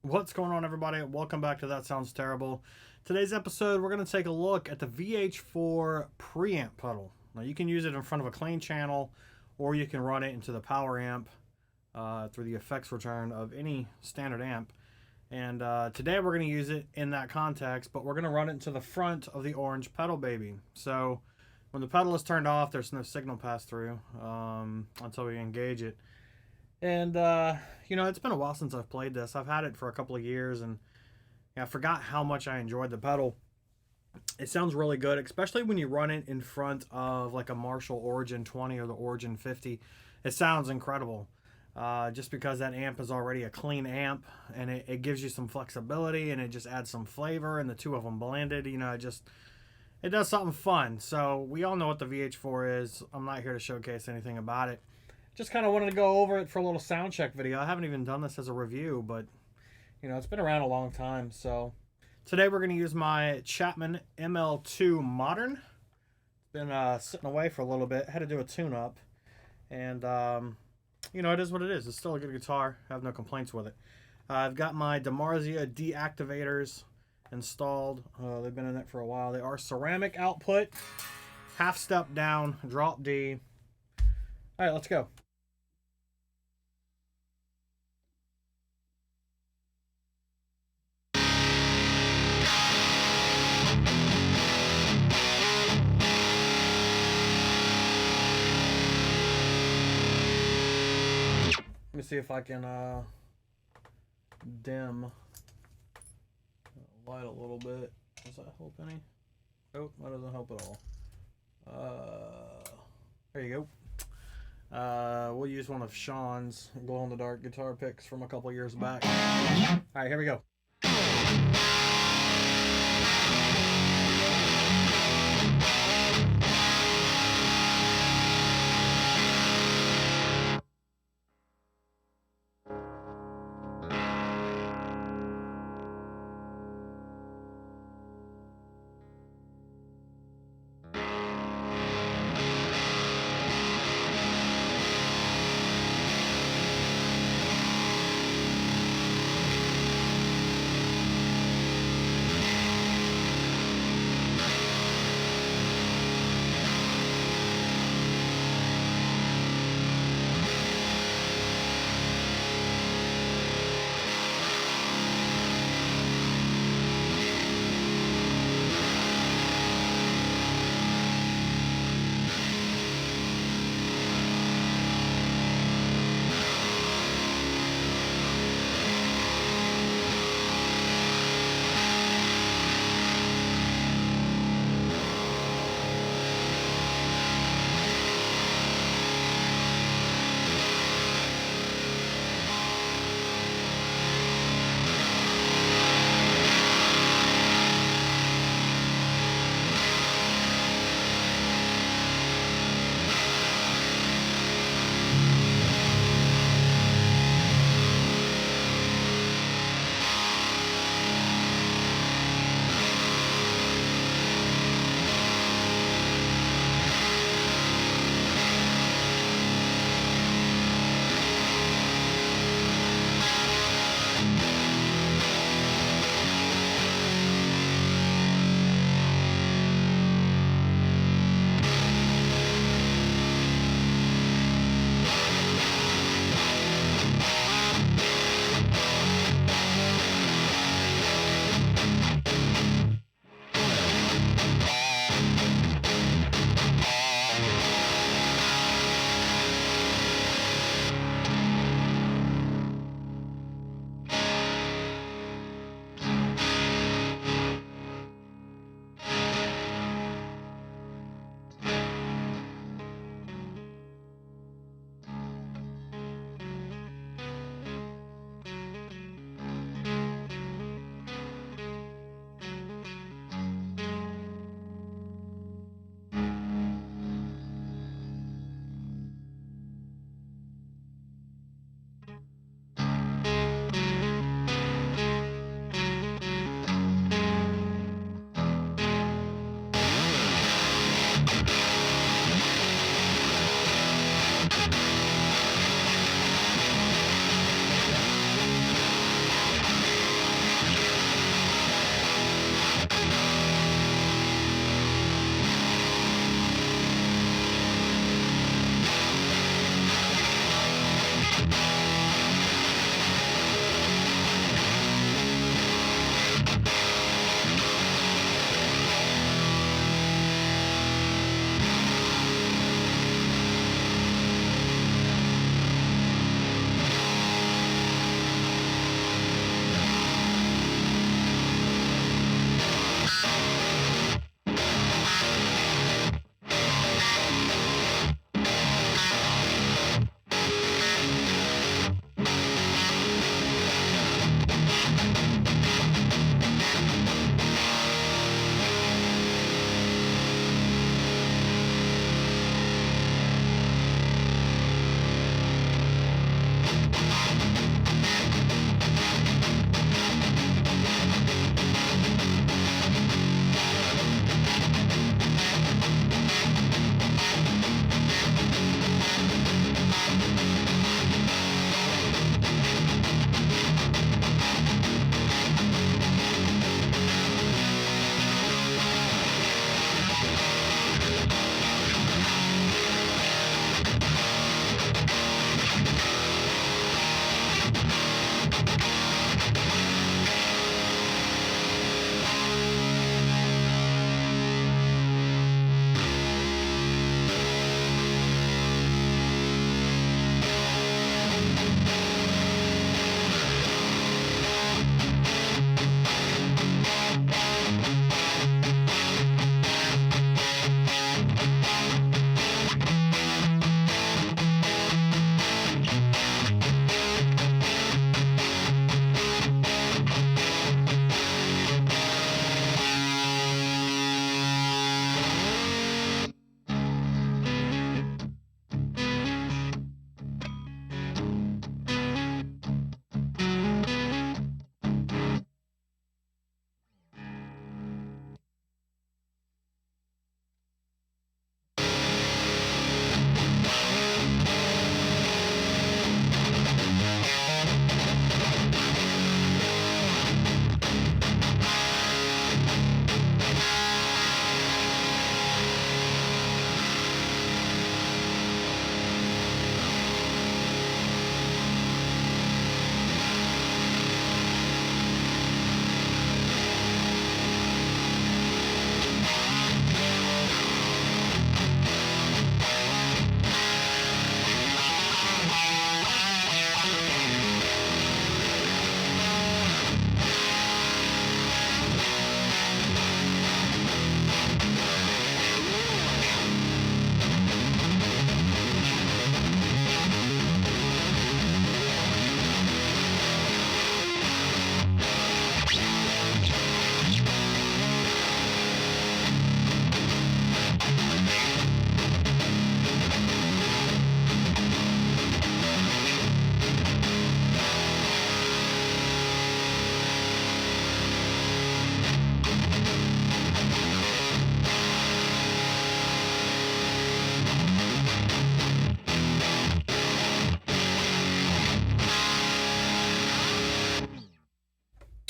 What's going on, everybody? Welcome back to That Sounds Terrible. Today's episode, we're going to take a look at the Vh4 Preamp pedal. Now, you can use it in front of a clean channel, or you can run it into the power amp through the effects return of any standard amp. And today, we're going to use it in that context, but we're going to run it into the front of the orange pedal baby. So, when the pedal is turned off, there's no signal pass through until we engage it. And, it's been a while since I've played this. I've had it for a couple of years, and I forgot how much I enjoyed the pedal. It sounds really good, especially when you run it in front of like a Marshall Origin 20 or the Origin 50. It sounds incredible. Just because that amp is already a clean amp, and it gives you some flexibility, and it just adds some flavor, and the two of them blended, it does something fun. So we all know what the VH4 is. I'm not here to showcase anything about it. Just kind of wanted to go over it for a little sound check video. I haven't even done this as a review, but, it's been around a long time. So today we're going to use my Chapman ML2 Modern. It's been sitting away for a little bit. Had to do a tune-up. And, it is what it is. It's still a good guitar. I have no complaints with it. I've got my DiMarzio D-Activators installed. They've been in it for a while. They are ceramic output. Half step down, drop D. All right, let's go. Let me see if I can dim light a little bit. Does that help any? Nope, that doesn't help at all. There you go. We'll use one of Sean's glow-in-the-dark guitar picks from a couple years back. Alright, here we go.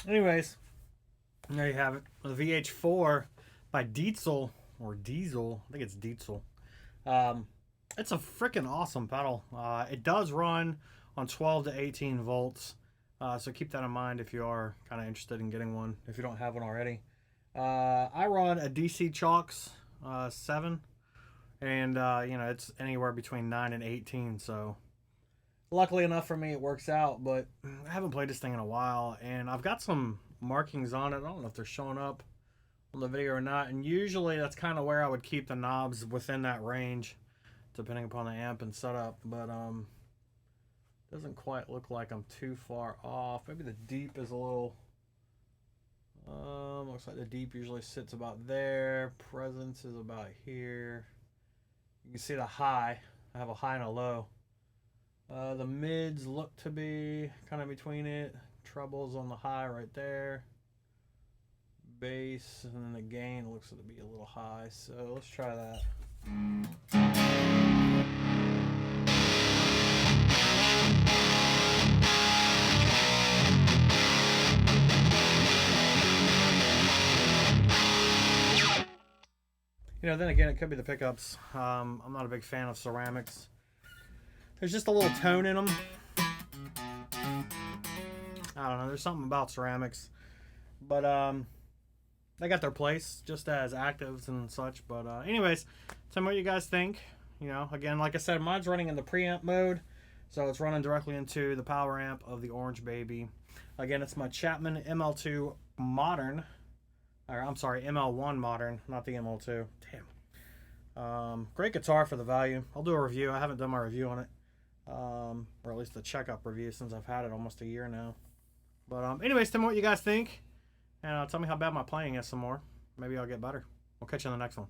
Anyways, there you have it. The Vh4 by Diezel, or Diezel. I think it's Diezel. It's a freaking awesome pedal. It does run on 12 to 18 volts. So keep that in mind if you are kind of interested in getting one, if you don't have one already. I run a DC Chalks 7, and you know, it's anywhere between 9 and 18, so luckily enough for me it works out. But I haven't played this thing in a while, and I've got some markings on it. I don't know if they're showing up on the video or not, and usually that's kind of where I would keep the knobs, within that range, depending upon the amp and setup. But doesn't quite look like I'm too far off. Maybe the deep is a little looks like the deep usually sits about there. Presence is about here. You can see the high. I have a high and a low. The mids look to be kind of between it. Trebles on the high right there. Bass, and then the gain looks to be a little high. So let's try that. You know, then again, it could be the pickups. I'm not a big fan of ceramics. There's just a little tone in them. I don't know. There's something about ceramics. But they got their place just as actives and such. But anyways, tell me what you guys think. You know, again, like I said, mine's running in the preamp mode. So it's running directly into the power amp of the Orange Baby. Again, it's my Chapman ML2 Modern. Or, I'm sorry, ML1 Modern, not the ML2. Damn. Great guitar for the value. I'll do a review. I haven't done my review on it. Or at least the checkup review, since I've had it almost a year now. But anyways, tell me what you guys think. And tell me how bad my playing is some more. Maybe I'll get better. We'll catch you in the next one.